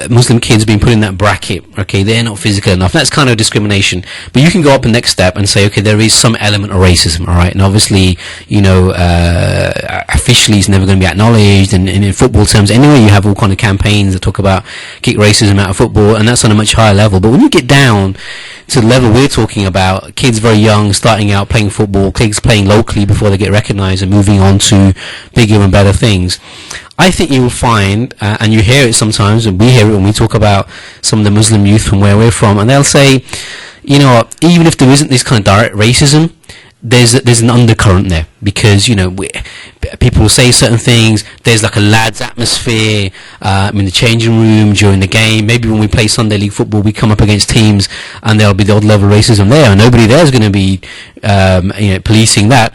Muslim kids being put in that bracket. Okay, they're not physical enough. That's kind of discrimination. But you can go up the next step and say, okay, there is some element of racism. All right, and obviously, officially it's never going to be acknowledged. And in football terms, anyway, you have all kind of campaigns that talk about kick racism out of football, and that's on a much higher level. But when you get down to the level we're talking about, kids very young, starting out playing football, kids playing locally before they get recognised and moving on to bigger and better things, I think you will find, and you hear it sometimes, and we hear it when we talk about some of the Muslim youth from where we're from, and they'll say, even if there isn't this kind of direct racism, there's an undercurrent there, because people will say certain things. There's like a lads atmosphere in the changing room during the game. Maybe when we play Sunday League football, we come up against teams and there'll be the odd level of racism there, and nobody there is going to be policing that.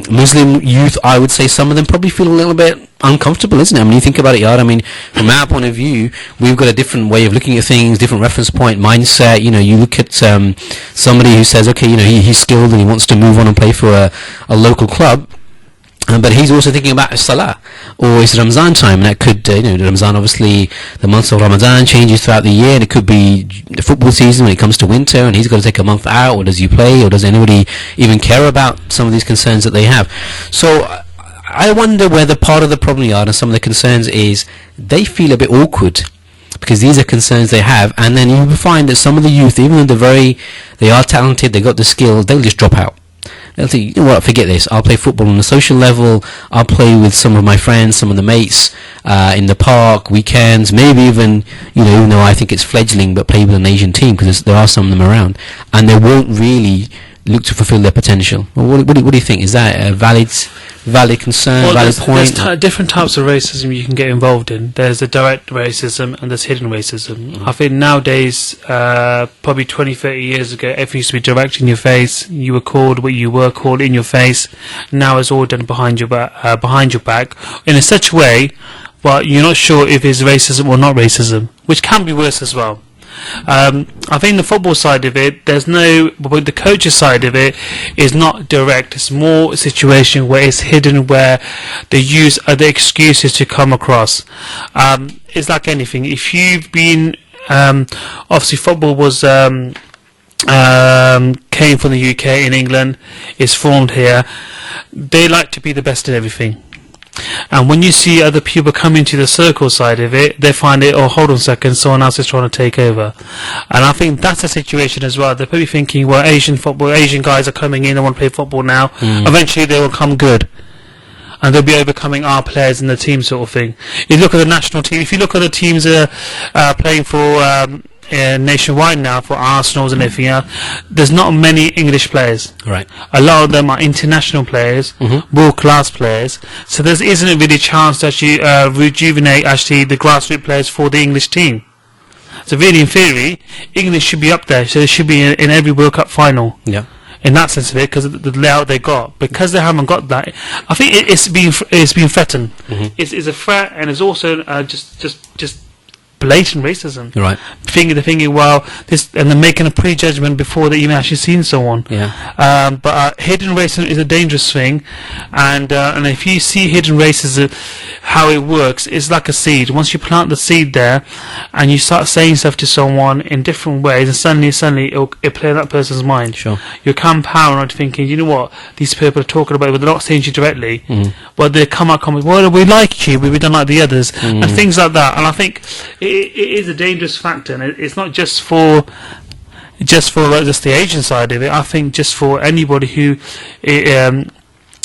Muslim youth, I would say some of them probably feel a little bit uncomfortable, isn't it? I mean, you think about it, Yard. I mean, from our point of view, we've got a different way of looking at things, different reference point, mindset. You look at somebody who says, okay, he's skilled and he wants to move on and play for a local club, but he's also thinking about Salah, or it's Ramzan time, and that could, Ramzan, obviously, the month of Ramadan changes throughout the year, and it could be the football season when it comes to winter, and he's got to take a month out, or does he play, or does anybody even care about some of these concerns that they have? So I wonder whether part of the problem, Yard, and some of the concerns is they feel a bit awkward because these are concerns they have, and then you find that some of the youth, even though they are talented, they got the skill, they'll just drop out. They'll think, forget this, I'll play football on a social level, I'll play with some of my friends, some of the mates, in the park, weekends, maybe even, even though I think it's fledgling, but play with an Asian team, because there are some of them around, and they won't really look to fulfill their potential. Well, what do you think? Is that a valid concern, valid point? There's different types of racism you can get involved in. There's the direct racism and there's hidden racism. I think nowadays, probably 20, 30 years ago, everything used to be direct in your face. You were called what you were called in your face. Now it's all done behind your back in a such way, but you're not sure if it's racism or not racism, which can be worse as well. I think the football side of it, but the coach's side of it is not direct. It's more a situation where it's hidden, where they use other excuses to come across. It's like anything. If you've been, obviously football was, came from the UK in England, it's formed here. They like to be the best at everything. And when you see other people come into the circle side of it, they find it, hold on a second, someone else is trying to take over. And I think that's a situation as well. They're probably thinking, well, Asian guys are coming in, they want to play football now. Eventually they will come good. And they'll be overcoming our players in the team, sort of thing. You look at the national team, if you look at the teams playing for nationwide now, for Arsenal and everything else, there's not many English players. Right. A lot of them are international players, world-class players. So there isn't really a chance to actually rejuvenate the grassroots players for the English team. So really, in theory, England should be up there. So they should be in every World Cup final. Yeah. In that sense of it, because of the layout they got, because they haven't got that, I think it's been threatened. It's a threat, and it's also just blatant racism. Right. They're thinking, well, this, and they're making a prejudgment before they even actually seen someone. Yeah. But hidden racism is a dangerous thing, and if you see hidden racism, how it works, it's like a seed. Once you plant the seed there, and you start saying stuff to someone in different ways, and suddenly it'll play in that person's mind. Sure. You come paranoid, thinking, you know what, these people are talking about it, but they're not saying to you directly. But they come out, well, we like you, but we don't like the others, and things like that. And I think it is a dangerous factor, and it's not just for the Asian side of it. I think just for anybody who,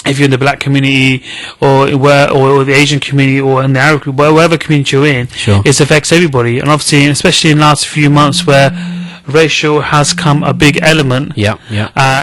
if you're in the black community or the Asian community or in the Arab, whatever community you're in, sure, it affects everybody. And obviously, especially in the last few months, where racial has come a big element. Yeah.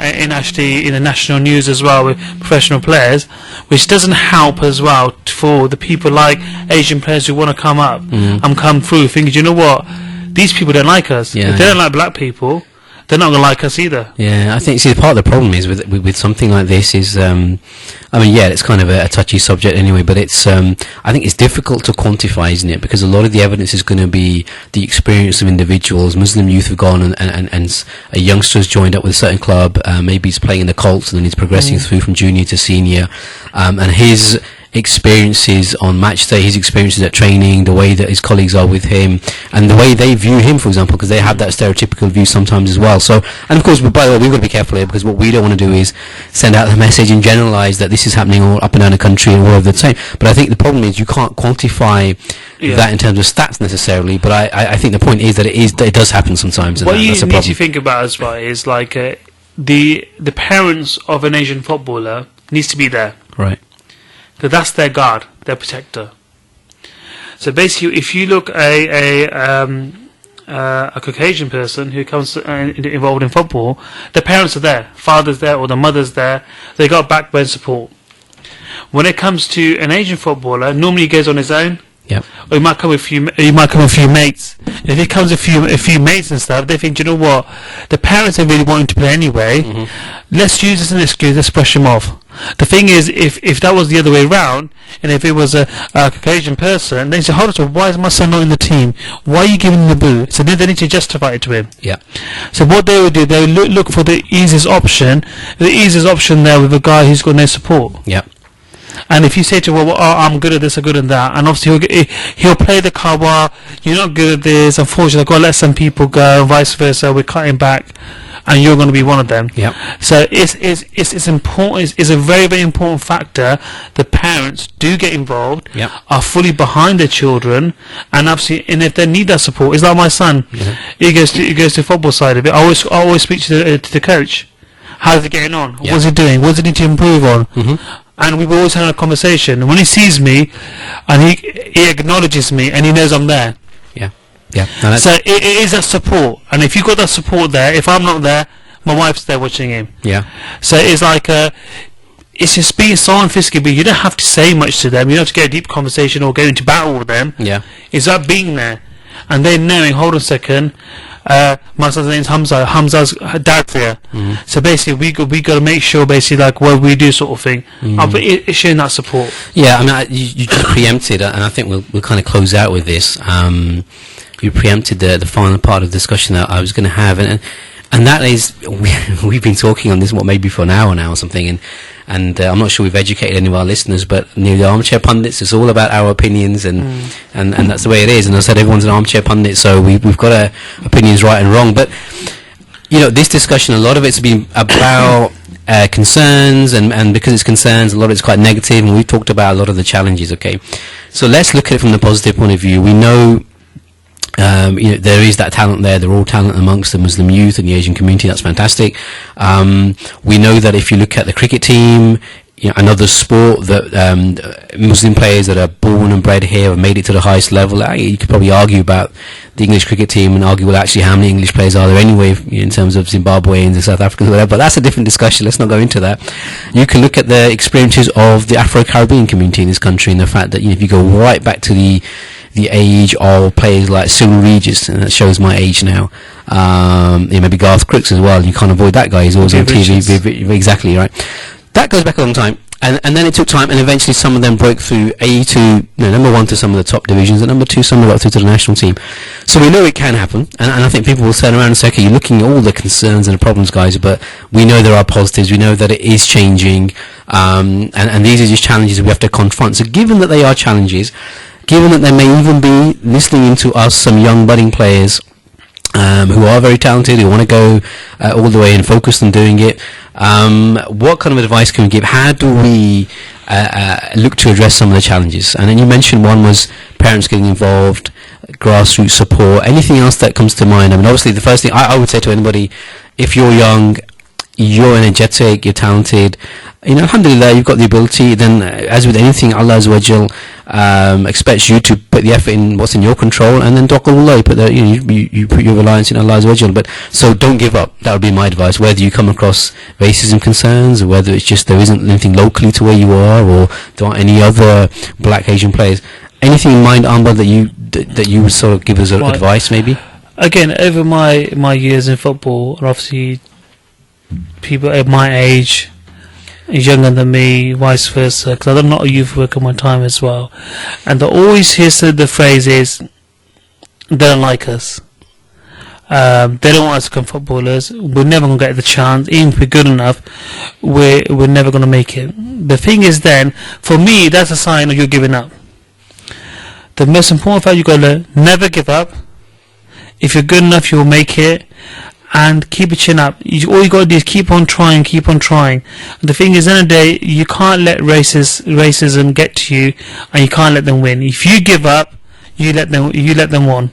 In actually in the national news as well with professional players, which doesn't help as well for the people like Asian players who want to come up and come through, thinking, you know what, these people don't like us. If they don't like black people, they're not going to like us either. Yeah, I think, see, part of the problem is with something like this is, it's kind of a touchy subject anyway, but it's, I think it's difficult to quantify, isn't it? Because a lot of the evidence is going to be the experience of individuals. Muslim youth have gone and a youngster's joined up with a certain club, maybe he's playing in the Colts and then he's progressing through from junior to senior, and his experiences on match day, his experiences at training, the way that his colleagues are with him, and the way they view him, for example, because they have that stereotypical view sometimes as well. So, and of course, by the way, we've got to be careful here, because what we don't want to do is send out the message and generalise that this is happening all up and down the country and all over the time. But I think the problem is you can't quantify that in terms of stats necessarily. But I think the point is that it does happen sometimes. And what you need to think about as well is like the parents of an Asian footballer needs to be there. Right. So that's their guard, their protector. So basically, if you look a Caucasian person who comes involved in football, the parents are there, father's there, or the mother's there. They got backbone support. When it comes to an Asian footballer, normally he goes on his own. Yep. Or he might come with a few mates. And if he comes with a few mates and stuff, they think, you know what, the parents are really wanting to play anyway. Let's use this as an excuse. Let's brush him off. The thing is, if that was the other way around, and if it was a Caucasian person, they say, hold on, why is my son not in the team? Why are you giving him the boot? So then they need to justify it to him. Yeah. So what they would do, they would look for the easiest option there with a guy who's got no support. Yeah. And if you say to him, well, I'm good at this, I'm good at that, and obviously he'll play the card, well, you're not good at this, unfortunately I've got to let some people go, and vice versa, we're cutting back, and you're going to be one of them. Yep. So it's important, it's a very, very important factor. The parents do get involved, are fully behind their children, and obviously, and if they need that support, it's like my son, he goes to the football side of it. I always speak to the coach. How's he getting on? What's he doing? What does he need to improve on? And we've always had a conversation. And when he sees me, and he acknowledges me, and he knows I'm there. Yeah. So it is that support. And if you've got that support there, if I'm not there, my wife's there watching him. Yeah. So it's like it's just being silent physically, but you don't have to say much to them. You don't have to get a deep conversation or go into battle with them. Yeah. It's that being there. And then knowing, hold on a second, my son's name's Hamza. Hamza's dad's here. So basically, we got to make sure, basically, like what we do, sort of thing. It's showing that support. Yeah, I mean, you just preempted, and I think we'll kind of close out with this. You preempted the final part of the discussion that I was going to have, and that is we've been talking on this maybe for an hour now or something, and I'm not sure we've educated any of our listeners, but the Armchair Pundits is all about our opinions, and that's the way it is. And I said everyone's an armchair pundit, so we've got opinions right and wrong. But this discussion, a lot of it's been about concerns, and because it's concerns, a lot of it's quite negative, and we've talked about a lot of the challenges. Okay, so let's look at it from the positive point of view. We know. There is that talent there. They're all talent amongst the Muslim youth and the Asian community. That's fantastic. We know that if you look at the cricket team, another sport that Muslim players that are born and bred here have made it to the highest level. You could probably argue about the English cricket team and argue, well, actually, how many English players are there anyway in terms of Zimbabweans and South Africans or whatever. But that's a different discussion. Let's not go into that. You can look at the experiences of the Afro-Caribbean community in this country, and the fact that if you go right back to the age of players like Cyril Regis, and that shows my age now. Maybe Garth Crooks as well. You can't avoid that guy. He's always on TV. Exactly, right. That goes back a long time. And then it took time, and eventually some of them broke through number one to some of the top divisions, and number two, some got through to the national team. So we know it can happen, and I think people will turn around and say, okay, you're looking at all the concerns and the problems, guys, but we know there are positives, we know that it is changing, and these are just challenges we have to confront. So given that they are challenges, given that there may even be listening into us some young budding players who are very talented, who want to go all the way and focus on doing it, what kind of advice can we give? How do we look to address some of the challenges? And then you mentioned one was parents getting involved, grassroots support. Anything else that comes to mind? I mean, obviously the first thing I would say to anybody, if you're young, you're energetic, you're talented, alhamdulillah, you've got the ability, then as with anything, Allah Azza wa Jal expects you to put the effort in what's in your control, and then tawakkal, you put you put your reliance in Allah Azza wa Jal. But so don't give up. That would be my advice. Whether you come across racism concerns, or whether it's just there isn't anything locally to where you are, or there aren't any other black Asian players. Anything in mind, Amber, that you would sort of give us advice, maybe? Again, over my years in football, and obviously people at my age, younger than me, vice versa, because I'm not a youth worker my time as well, and they always hear the phrase is, they don't like us. They don't want us to become footballers. We're never going to get the chance. Even if we're good enough, we're never going to make it. The thing is then, for me, that's a sign of you're giving up. The most important fact you've got to learn, never give up. If you're good enough, you'll make it. And keep your chin up. All you got to do is keep on trying. And the thing is, in a day, you can't let racism get to you, and you can't let them win. If you give up, you let them win.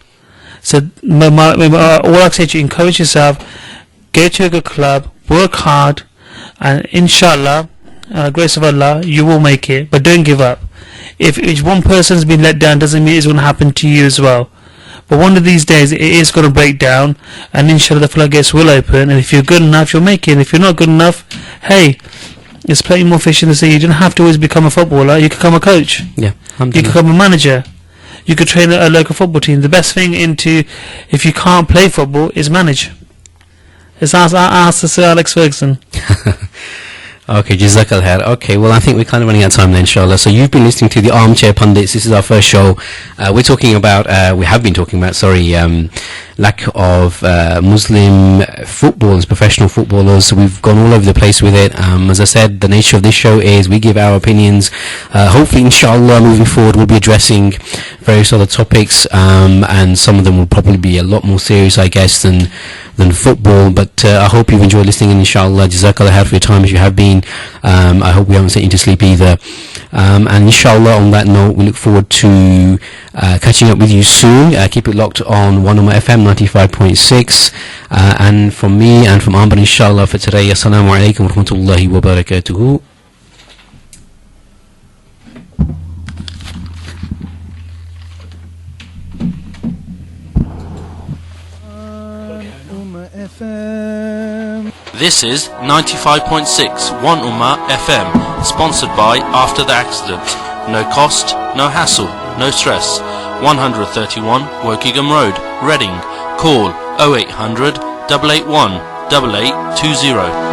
So all I say to you, encourage yourself, go to a good club, work hard, and inshallah, grace of Allah, you will make it. But don't give up. If one person's been let down, doesn't mean it's going to happen to you as well. But one of these days, it is going to break down, and inshallah, the floodgates will open. And if you're good enough, you'll make it. And if you're not good enough, hey, there's plenty more fish in the sea. You don't have to always become a footballer. You can become a coach. Yeah, you can become a manager. You could train a local football team. The best thing if you can't play football, is manage. It's ask Sir Alex Ferguson. Okay, Jazakallah khair. Okay, well, I think we're kind of running out of time then, inshallah. So you've been listening to the Armchair Punditz. This is our first show. We have been talking about, lack of Muslim footballers, professional footballers. So we've gone all over the place with it. As I said, the nature of this show is we give our opinions. Hopefully, inshallah, moving forward, we'll be addressing various other topics, and some of them will probably be a lot more serious, I guess, than football. But I hope you've enjoyed listening, and inshallah, Jazakallah khair for your time if you have been. I hope we haven't sent you to sleep either. And inshallah, on that note, we look forward to catching up with you soon. Keep it locked on 1 FM 95.6. And from me and from Amber, inshallah, for today, assalamu alaikum wa rahmatullahi wa barakatuhu. This is 95.6 One Ummah FM, sponsored by After the Accident. No cost, no hassle, no stress. 131 Wokingham Road, Reading. Call 0800 881 8820.